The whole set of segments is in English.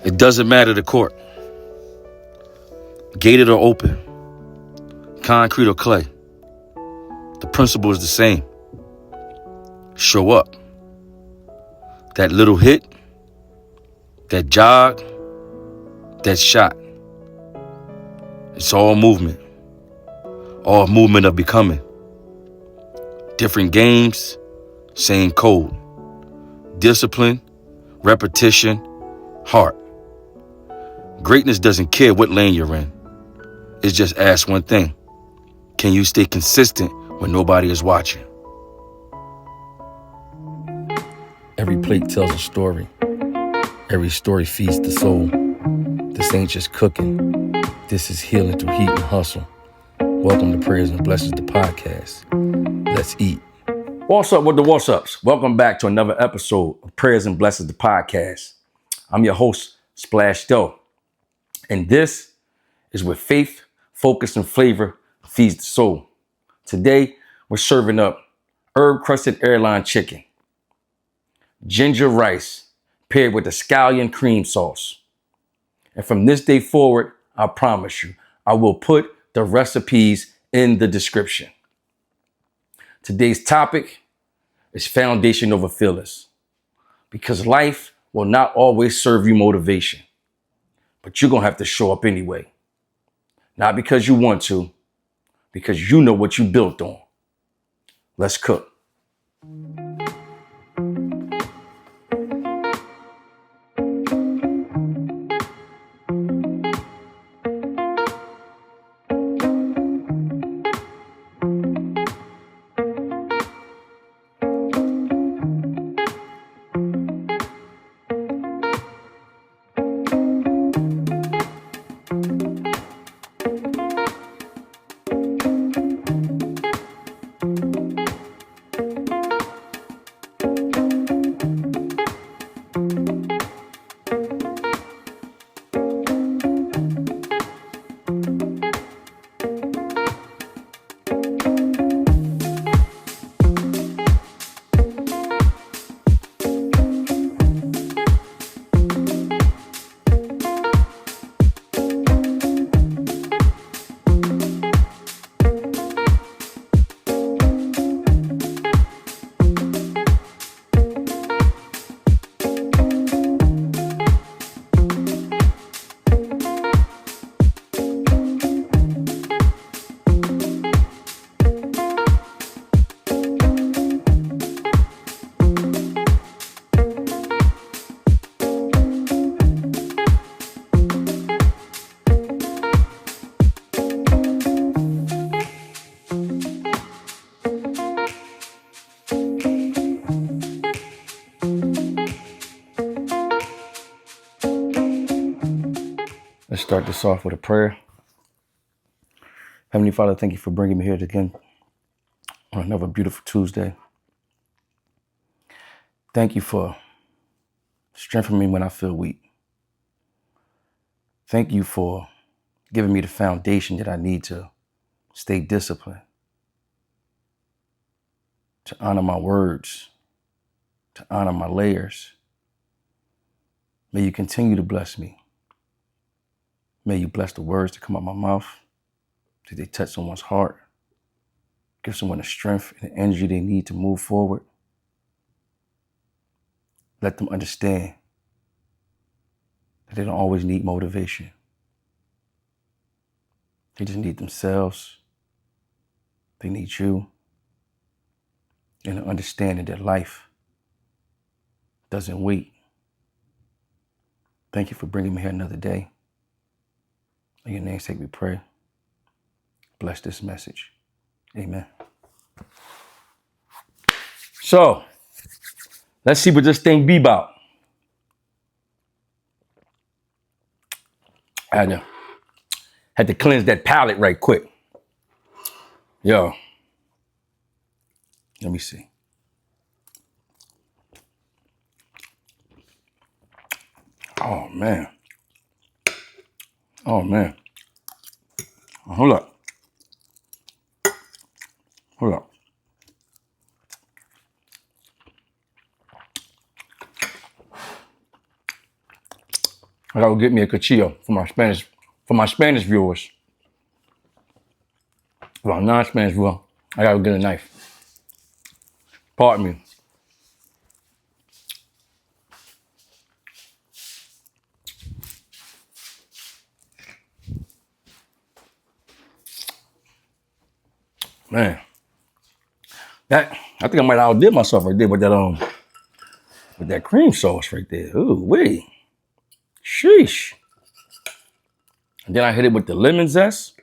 It doesn't matter the court, gated or open, concrete or clay. The principle is the same. Show up. That little hit, that jog, that shot. It's all movement of becoming. Different games, same code. Discipline, repetition, heart. Greatness doesn't care what lane you're in. It just asks one thing. Can you stay consistent when nobody is watching? Every plate tells a story. Every story feeds the soul. This ain't just cooking. This is healing through heat and hustle. Welcome to Prayers and Blessings, the podcast. Let's eat. What's up with the what's ups? Welcome back to another episode of Prayers and Blessings, the podcast. I'm your host, Splash Dough. And this is where faith, focus, and flavor feeds the soul. Today, we're serving up Herb-Crusted Airline chicken, ginger rice paired with a Scallion cream sauce. And from this day forward, I promise you, I will put the recipes in the description. Today's topic is foundation over feelings, because life will not always serve you motivation, but you're going to have to show up anyway. Not because you want to, because you know what you built on. Let's cook. Let's start this off with a prayer. Heavenly Father, thank you for bringing me here again on another beautiful Tuesday. Thank you for strengthening me when I feel weak. Thank you for giving me the foundation that I need to stay disciplined, to honor my words, to honor my layers. May you continue to bless me. May you bless the words that come out of my mouth, that they touch someone's heart, give someone the strength and the energy they need to move forward. Let them understand that they don't always need motivation. They just need themselves. They need you. And an understanding that life doesn't wait. Thank you for bringing me here another day. In your name's sake we pray. Bless this message. Amen. So, let's see what this thing be about. I had to cleanse that palate right quick. Yo. Let me see. Oh, man. Oh, man. Hold up. Hold up. I gotta get me a cuchillo for my Spanish viewers. For my non-Spanish viewer, I gotta get a knife. Pardon me. Man, I think I might outdid myself right there with that cream sauce right there. Ooh, wait. Sheesh. And then I hit it with the lemon zest.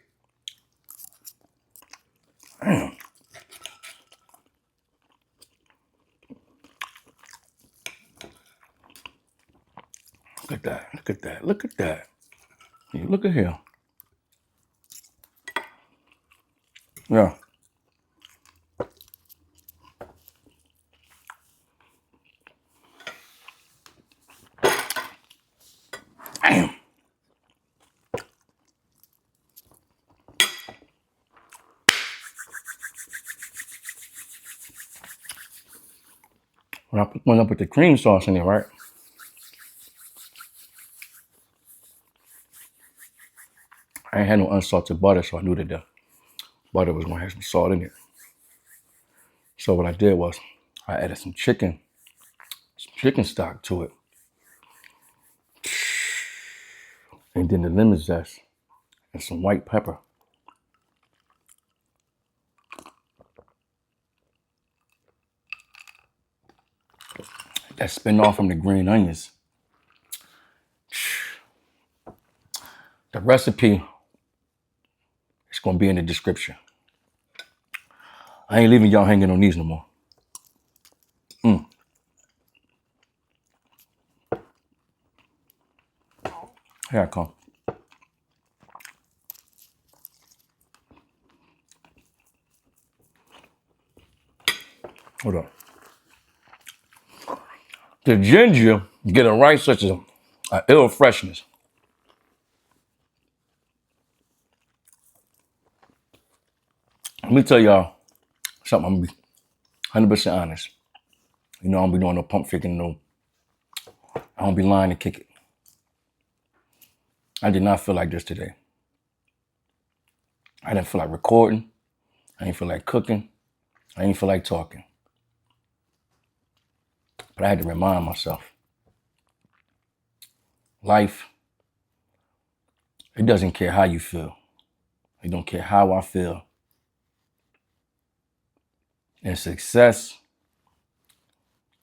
Damn. Look at that. Look at that. Look at that. Yeah, look at here. Yeah. Damn. When I put one up with the cream sauce in there, right? I ain't had no unsalted butter, so I knew that the butter was gonna have some salt in it. So what I did was I added some chicken stock to it. And then the lemon zest and some white pepper. That spin off from the green onions. The recipe is gonna be in the description. I ain't leaving y'all hanging on these no more. Here I come. Hold on. The ginger get a rice such as an ill freshness. Let me tell y'all something. I'm gonna be 100% honest. You know, I don't be doing no pump faking, no. I don't be lying to kick it. I did not feel like this today. I didn't feel like recording. I didn't feel like cooking. I didn't feel like talking. But I had to remind myself. Life, it doesn't care how you feel. It don't care how I feel. And success,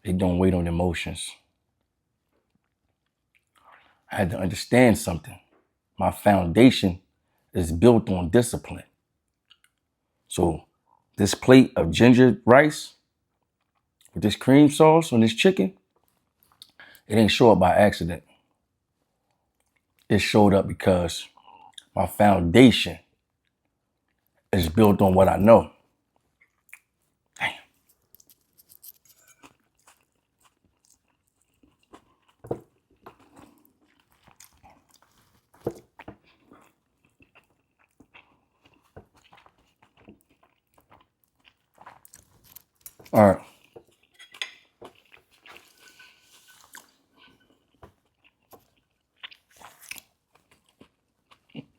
it don't wait on emotions. I had to understand something. My foundation is built on discipline. So this plate of ginger rice with this cream sauce on this chicken, it didn't show up by accident. It showed up because my foundation is built on what I know. Damn. All right.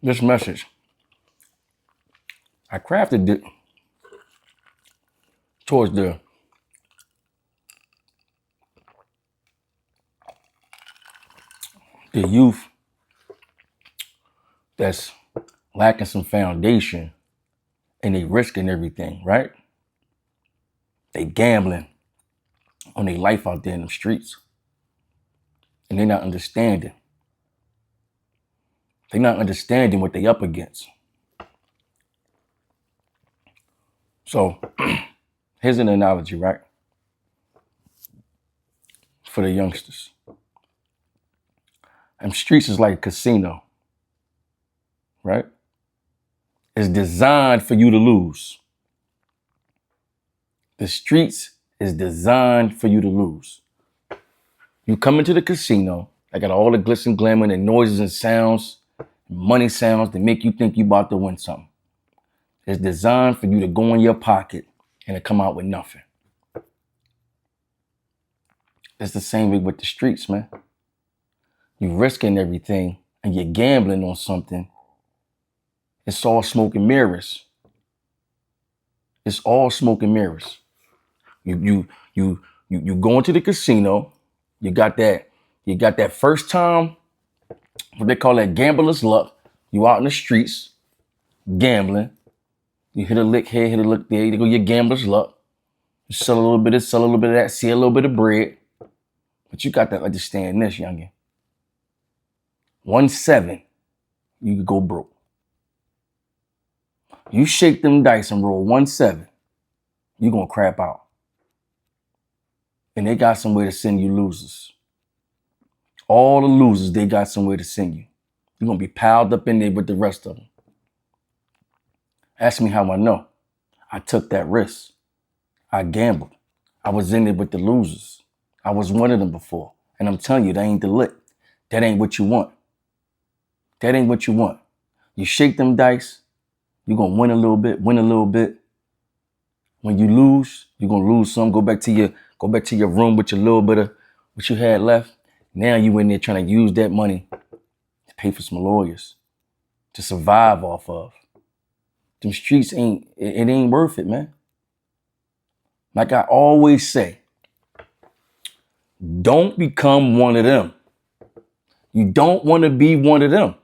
This message, I crafted it towards the youth that's lacking some foundation and they risking everything, right? They gambling on their life out there in the streets. And they're not understanding. They're not understanding what they up against. So here's an analogy, right? For the youngsters. And streets is like a casino, right? It's designed for you to lose. The streets is designed for you to lose. You come into the casino, I got all the glitz and glamour and noises and sounds, money sounds that make you think you about to win something. It's designed for you to go in your pocket and to come out with nothing. It's the same way with the streets, man. You risking everything and you're gambling on something. It's all smoke and mirrors. It's all smoke and mirrors. You go into the casino. You got that first time, what they call that gambler's luck. You out in the streets gambling. You hit a lick here, hit a lick there. You go your gambler's luck. You sell a little bit of that, see a little bit of bread. But you got to understand this, youngin. 1-7, you could go broke. You shake them dice and roll 1-7, you gonna crap out. And they got somewhere to send you losers. All the losers, they got somewhere to send you. You're gonna be piled up in there with the rest of them. Ask me how I know. I took that risk. I gambled. I was in there with the losers. I was one of them before. And I'm telling you, that ain't the lick. That ain't what you want. That ain't what you want. You shake them dice, you're gonna win a little bit. When you lose, you're gonna lose some. Go back to your room with your little bit of what you had left. Now you in there trying to use that money to pay for some lawyers, to survive off of. Them streets ain't worth it, man. Like I always say, don't become one of them. You don't want to be one of them.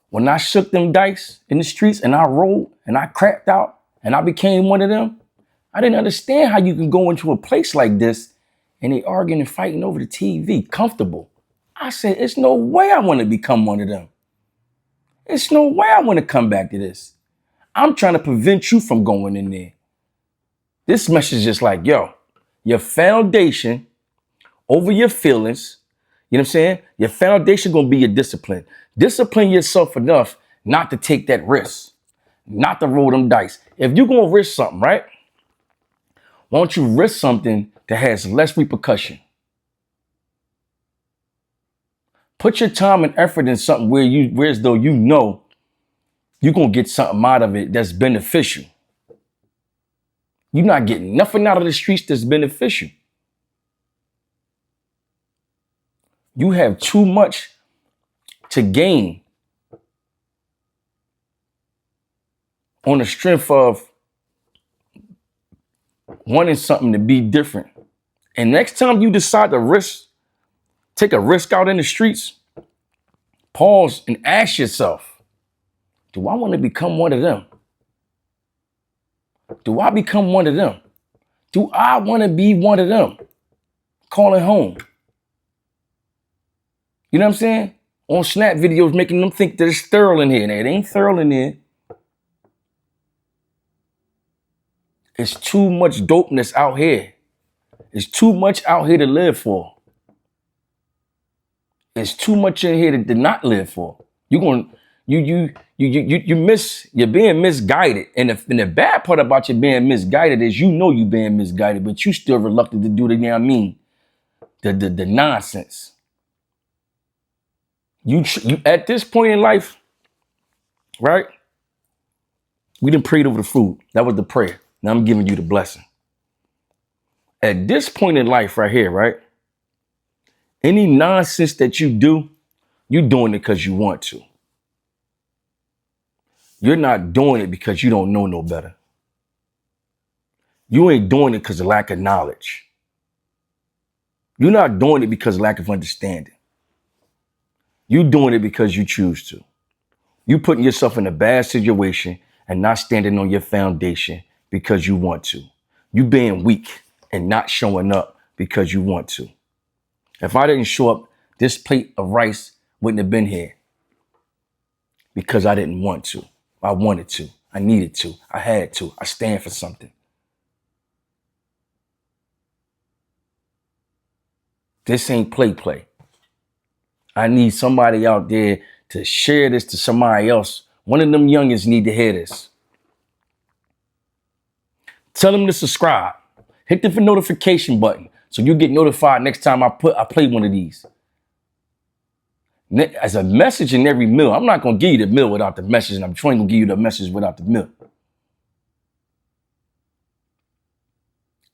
When I shook them dice in the streets and I rolled and I crapped out and I became one of them, I didn't understand how you can go into a place like this and they arguing and fighting over the TV, comfortable. I said, it's no way I want to become one of them. It's no way I want to come back to this. I'm trying to prevent you from going in there. This message is like, yo, your foundation over your feelings, you know what I'm saying? Your foundation gonna be your discipline. Discipline yourself enough not to take that risk, not to roll them dice. If you're gonna risk something, right? Why don't you risk something that has less repercussion? Put your time and effort in something where as though you know you're gonna get something out of it that's beneficial. You're not getting nothing out of the streets that's beneficial. You have too much to gain on the strength of wanting something to be different. And next time you decide to take a risk out in the streets, pause and ask yourself, do I want to become one of them? Do I become one of them? Do I want to be one of them? Calling home. You know what I'm saying? On Snap videos, making them think that it's thorough in here. And it ain't thorough in here. It's too much dopeness out here. It's too much out here to live for. It's too much in here to not live for. You're being misguided. And the bad part about you being misguided is you're being misguided, but you still reluctant to do the nonsense. You at this point in life, right? We done prayed over the food. That was the prayer. Now I'm giving you the blessing. At this point in life right here, right? Any nonsense that you do, you're doing it because you want to. You're not doing it because you don't know no better. You ain't doing it because of lack of knowledge. You're not doing it because of lack of understanding. You're doing it because you choose to. You putting yourself in a bad situation and not standing on your foundation because you want to. You being weak and not showing up because you want to. If I didn't show up, this plate of rice wouldn't have been here because I didn't want to. I wanted to. I needed to. I had to. I stand for something. This ain't play. I need somebody out there to share this to somebody else. One of them youngins need to hear this. Tell them to subscribe. Hit the notification button so you get notified next time I play one of these. As a message in every meal. I'm not going to give you the meal without the message, and I'm trying to give you the message without the meal.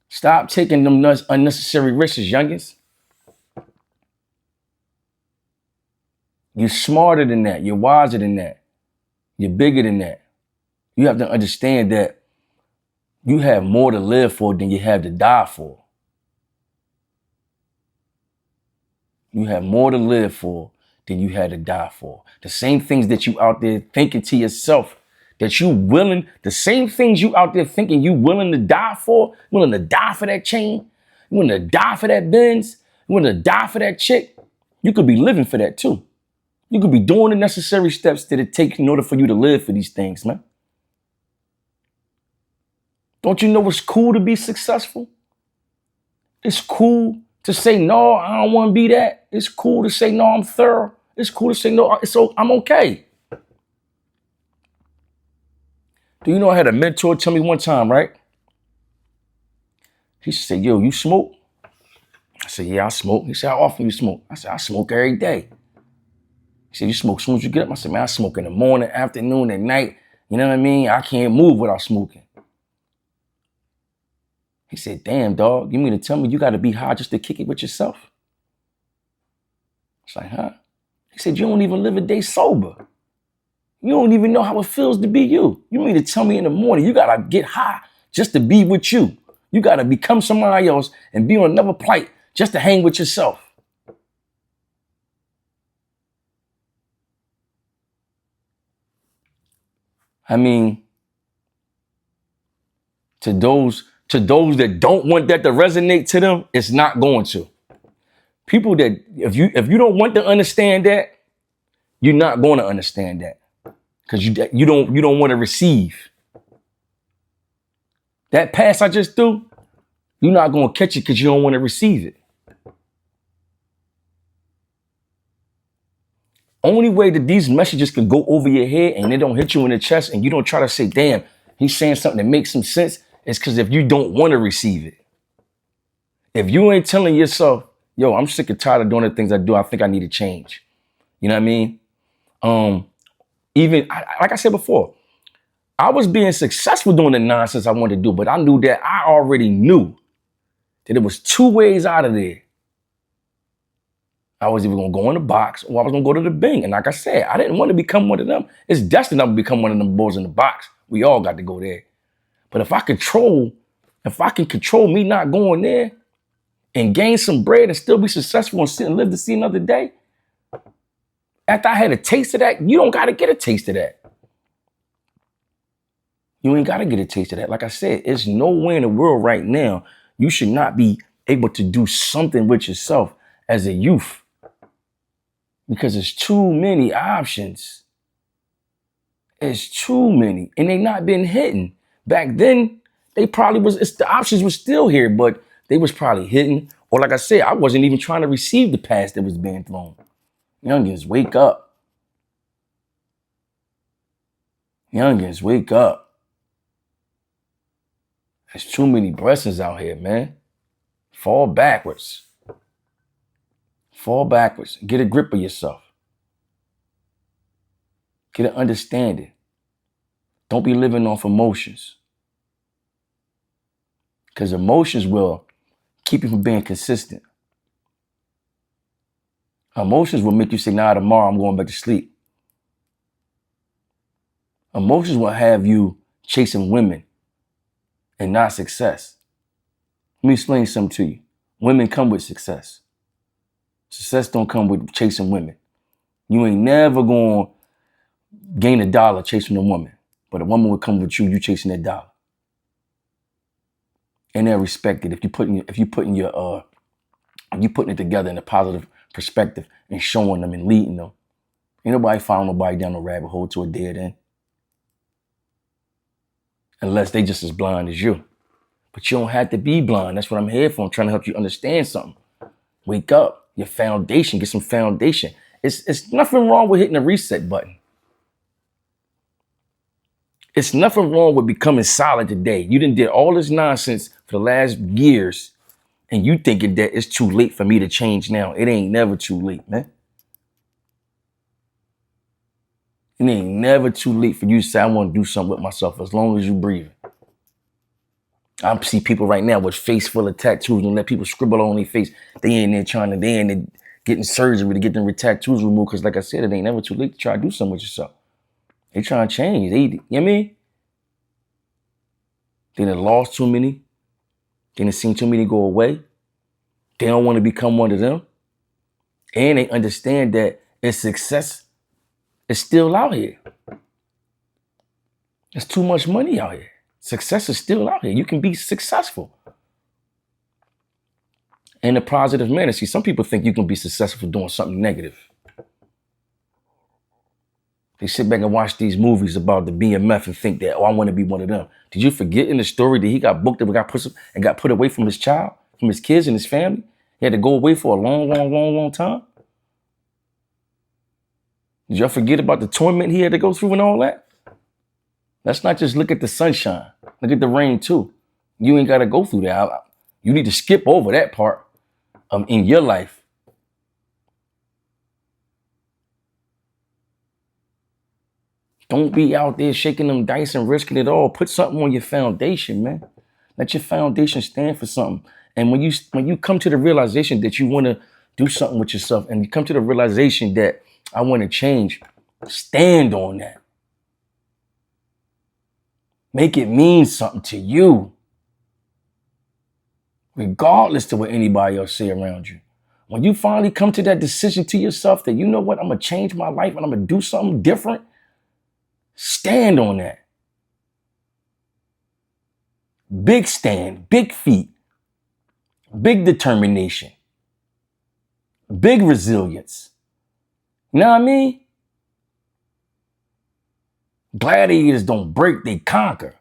Stop taking them unnecessary risks, youngins. You're smarter than that. You're wiser than that. You're bigger than that. You have to understand that you have more to live for than you have to die for. You have more to live for than you had to die for. The same things that you out there thinking to yourself that you willing, the same things you out there thinking you willing to die for, willing to die for that chain, you willing to die for that Benz, you willing to die for that chick, you could be living for that too. You could be doing the necessary steps that it takes in order for you to live for these things, man. Don't you know it's cool to be successful? It's cool to say, no, I don't want to be that. It's cool to say, no, I'm thorough. It's cool to say, no, I'm okay. Do you know I had a mentor tell me one time, right? He said, yo, you smoke? I said, yeah, I smoke. He said, how often you smoke? I said, I smoke every day. He said, you smoke as soon as you get up? I said, man, I smoke in the morning, afternoon, at night. You know what I mean? I can't move without smoking. He said, damn, dog, you mean to tell me you got to be high just to kick it with yourself? It's like, huh? He said, you don't even live a day sober. You don't even know how it feels to be you. You mean to tell me in the morning you got to get high just to be with you? You got to become somebody else and be on another plight just to hang with yourself. I mean, to those that don't want that to resonate to them, it's not going to. People that, if you don't want to understand that, you're not going to understand that. Because you don't want to receive. That pass I just threw, you're not going to catch it because you don't want to receive it. Only way that these messages can go over your head and they don't hit you in the chest and you don't try to say, damn, he's saying something that makes some sense, is because if you don't want to receive it. If you ain't telling yourself, yo, I'm sick and tired of doing the things I do, I think I need to change. You know what I mean? Like I said before, I was being successful doing the nonsense I wanted to do, but I knew that I already knew that it was two ways out of there. I was either going to go in the box or I was going to go to the Bing. And like I said, I didn't want to become one of them. It's destined I'm going to become one of them boys in the box. We all got to go there. But if I can control me not going there and gain some bread and still be successful and sit and live to see another day, after I had a taste of that, you don't got to get a taste of that. You ain't got to get a taste of that. Like I said, it's nowhere in the world right now you should not be able to do something with yourself as a youth. Because there's too many options. It's too many. And they not been hidden. Back then, the options were still here, but they was probably hidden. Or like I said, I wasn't even trying to receive the pass that was being thrown. Youngins, wake up. Youngins, wake up. There's too many blessings out here, man. Fall backwards. Fall backwards. Get a grip of yourself. Get an understanding. Don't be living off emotions. Because emotions will keep you from being consistent. Emotions will make you say, nah, tomorrow I'm going back to sleep. Emotions will have you chasing women and not success. Let me explain something to you. Women come with success. Success don't come with chasing women. You ain't never going to gain $1 chasing a woman, but a woman will come with you chasing that dollar. And they'll respect it if you putting it together in a positive perspective and showing them and leading them. Ain't nobody following nobody down the rabbit hole to a dead end. Unless they just as blind as you. But you don't have to be blind. That's what I'm here for. I'm trying to help you understand something. Wake up. Your foundation. Get some foundation. It's nothing wrong with hitting the reset button. It's nothing wrong with becoming solid today. You done did all this nonsense for the last years and you thinking that it's too late for me to change now. It ain't never too late, man. It ain't never too late for you to say, I want to do something with myself as long as you breathing. I see people right now with face full of tattoos and let people scribble on their face. They in there getting surgery to get them tattoos removed. Because like I said, it ain't never too late to try to do something with yourself. They trying to change. You know what I mean? They done lost too many. They done seen too many go away. They don't want to become one of them. And they understand that its success is still out here. There's too much money out here. Success is still out here. You can be successful in a positive manner. See, some people think you can be successful doing something negative. They sit back and watch these movies about the BMF and think that, oh, I want to be one of them. Did you forget in the story that he got booked and got put away from his child, from his kids and his family? He had to go away for a long time. Did y'all forget about the torment he had to go through and all that? Let's not just look at the sunshine. Look at the rain too. You ain't got to go through that. You need to skip over that part in your life. Don't be out there shaking them dice and risking it all. Put something on your foundation, man. Let your foundation stand for something. And when you come to the realization that you want to do something with yourself, and you come to the realization that I want to change, stand on that. Make it mean something to you, regardless of what anybody else say around you. When you finally come to that decision to yourself that, you know what, I'm going to change my life and I'm going to do something different, stand on that. Big stand, big feet, big determination, big resilience. You know what I mean? Gladiators don't break, they conquer.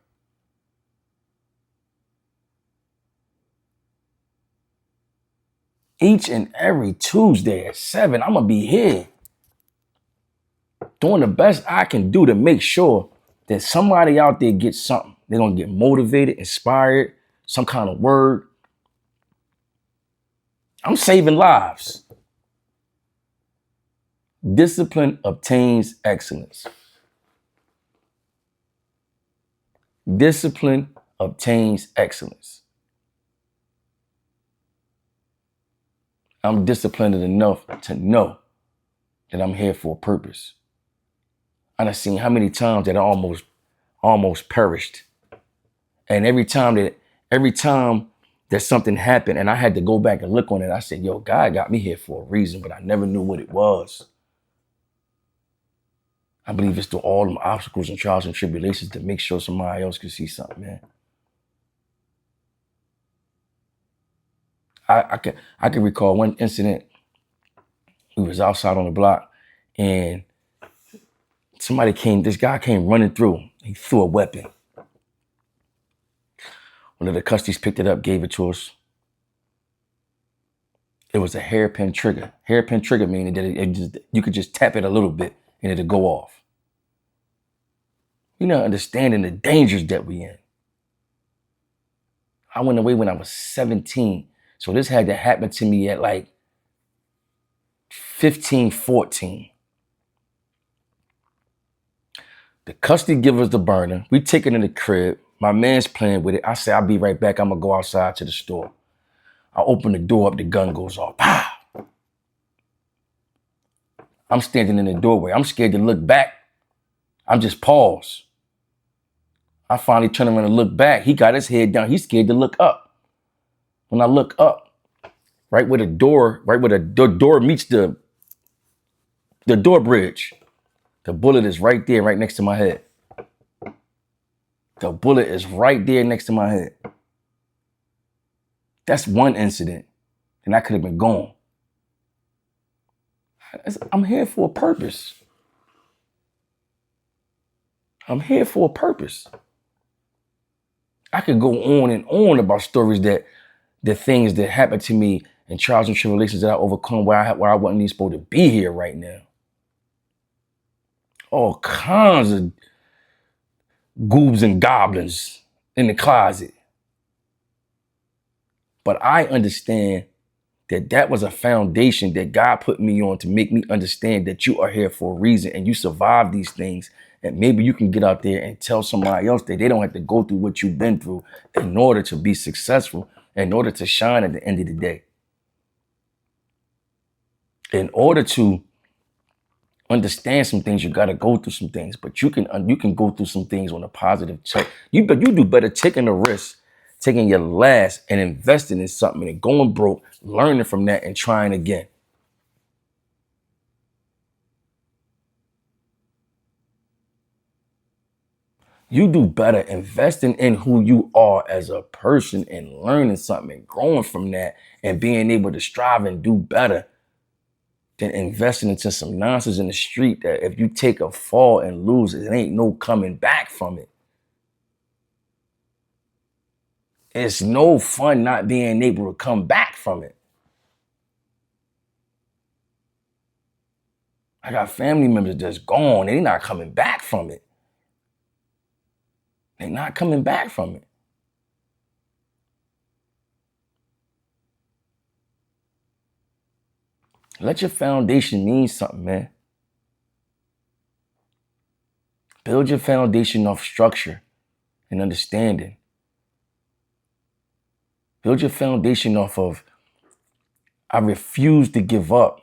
Each and every Tuesday at 7, I'm going to be here doing the best I can do to make sure that somebody out there gets something. They're going to get motivated, inspired, some kind of word. I'm saving lives. Discipline obtains excellence. Discipline obtains excellence. I'm disciplined enough to know that I'm here for a purpose. And I've seen how many times that I almost perished. And every time that something happened and I had to go back and look on it, I said, yo, God got me here for a reason, but I never knew what it was. I believe it's through all them obstacles and trials and tribulations to make sure somebody else can see something, man. I can recall one incident. We was outside on the block and this guy came running through. He threw a weapon. One of the custodies picked it up, gave it to us. It was a hairpin trigger. Hairpin trigger meaning that you could just tap it a little bit and it'll go off. You're not understanding the dangers that we in. I went away when I was 17. So this had to happen to me at like 15, 14. The custody give us the burner. We take it in the crib. My man's playing with it. I say, I'll be right back. I'm going to go outside to the store. I open the door up. The gun goes off. Pow! I'm standing in the doorway. I'm scared to look back. I'm just paused. I finally turn around and look back. He got his head down. He's scared to look up. When I look up, right where the door meets the door bridge, the bullet is right there, right next to my head. The bullet is right there next to my head. That's one incident, and I could have been gone. I'm here for a purpose. I'm here for a purpose. I could go on and on about stories the things that happened to me and trials and tribulations that I overcome where I wasn't even supposed to be here right now. All kinds of goobs and goblins in the closet. But I understand that was a foundation that God put me on to make me understand that you are here for a reason and you survive these things. And maybe you can get out there and tell somebody else that they don't have to go through what you've been through in order to be successful, in order to shine at the end of the day. In order to understand some things, you got to go through some things, but you can go through some things on a positive check. You do better taking the risk, taking your last and investing in something and going broke, learning from that and trying again. You do better investing in who you are as a person and learning something and growing from that and being able to strive and do better than investing into some nonsense in the street that if you take a fall and lose, it ain't no coming back from it. It's no fun not being able to come back from it. I got family members that's gone. They're not coming back from it. They're not coming back from it. Let your foundation mean something, man. Build your foundation off structure and understanding. Build your foundation off of, I refuse to give up.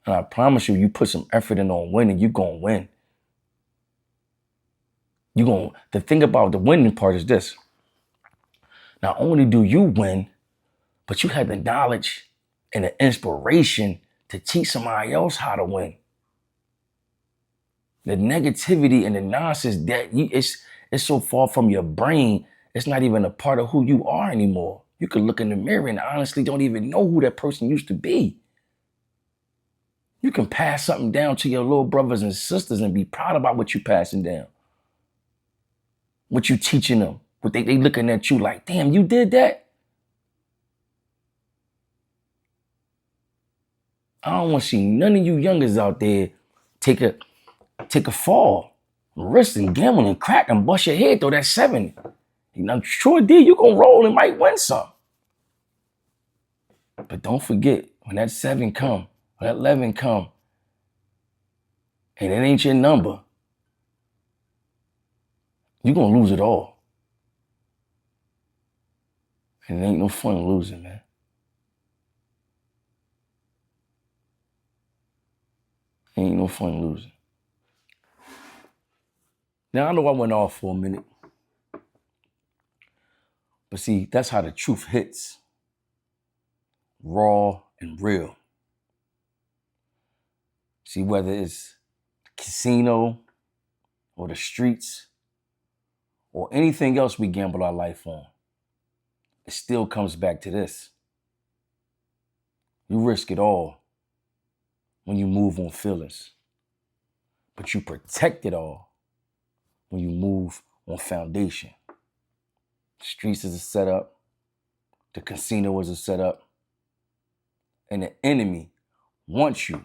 And I promise you, you put some effort in on winning, you're going to win. The thing about the winning part is this. Not only do you win, but you have the knowledge and the inspiration to teach somebody else how to win. The negativity and the nonsense that it's so far from your brain, it's not even a part of who you are anymore. You could look in the mirror and honestly don't even know who that person used to be. You can pass something down to your little brothers and sisters and be proud about what you're passing down. What you teaching them. What they looking at you like, damn, you did that? I don't want to see none of you youngers out there take a fall, risk and gamble and crack and bust your head though. That's 70. You know, sure did. You gonna roll and might win some. But don't forget, when that 7 come, when that 11 come, and it ain't your number, you gonna lose it all. And it ain't no fun losing, man. Ain't no fun losing. Now, I know I went off for a minute. But see, that's how the truth hits. Raw and real. See, whether it's the casino or the streets or anything else we gamble our life on, it still comes back to this. You risk it all when you move on feelings, but you protect it all when you move on foundation. The streets is a setup, the casino is a setup, and the enemy wants you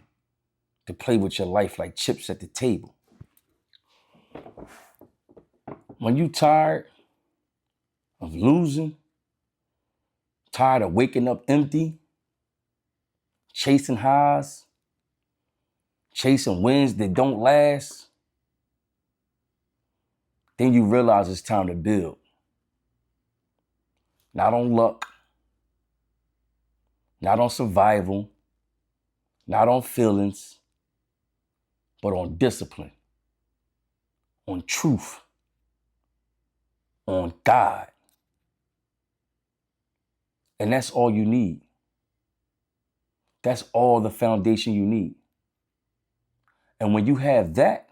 to play with your life like chips at the table. When you tired of losing, tired of waking up empty, chasing highs, chasing wins that don't last, then you realize it's time to build. Not on luck, not on survival, not on feelings, but on discipline, on truth, on God. And that's all you need. That's all the foundation you need. And when you have that,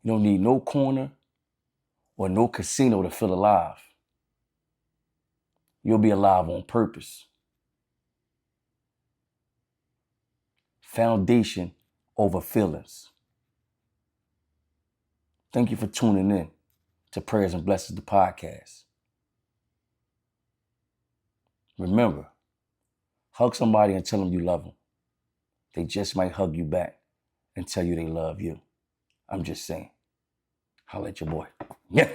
you don't need no corner or no casino to feel alive. You'll be alive on purpose. Foundation over feelings. Thank you for tuning in to Prayers and Blessings, the podcast. Remember, hug somebody and tell them you love them. They just might hug you back and tell you they love you. I'm just saying. Holla at your boy. Yeah.